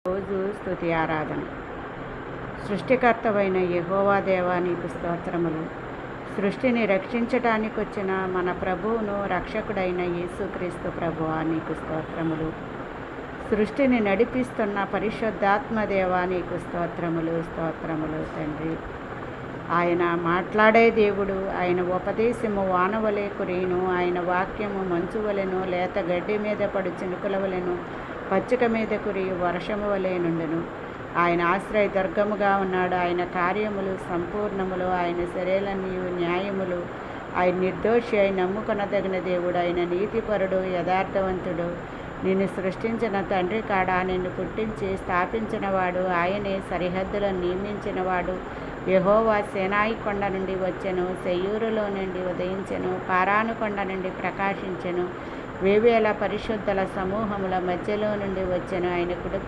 రోజు స్తుతి ఆరాధన. సృష్టికర్తవైన యెహోవా దేవా, నీకు స్తోత్రములు. సృష్టిని రక్షించటానికి వచ్చిన మన ప్రభువును రక్షకుడైన యేసుక్రీస్తు ప్రభువా, నీకు స్తోత్రములు. సృష్టిని నడిపిస్తున్న పరిశుద్ధాత్మ దేవా, నీకు స్తోత్రములు స్తోత్రములు తండ్రి. ఆయన మాట్లాడే దేవుడు. ఆయన ఉపదేశము వానవలే కురియును. ఆయన వాక్యము మంచు వలెను, లేత గడ్డి మీద పడు చినుకుల వలెను, పచ్చిక మీద కురియు వర్షము వలె నుండును. ఆయన ఆశ్రయ దుర్గముగా ఉన్నాడు. ఆయన కార్యములు సంపూర్ణములు. ఆయన చర్యలన్నీ న్యాయములు. ఆయన నిర్దోషి, ఆయన నమ్ముకొనదగిన దేవుడు. ఆయన నీతిపరుడు, యథార్థవంతుడు. నిన్ను సృష్టించిన తండ్రి కాడ నిన్ను పుట్టించి స్థాపించినవాడు ఆయనే. సరిహద్దులను నియమించినవాడు యెహోవా. సేనాయి కొండ నుండి వచ్చెను, సెయ్యూరులో నుండి ఉదయించెను, పారాను కొండ నుండి ప్రకాశించెను. వేవేల పరిశుద్ధుల సమూహముల మధ్యలో నుండి వచ్చెను. ఆయన కుడి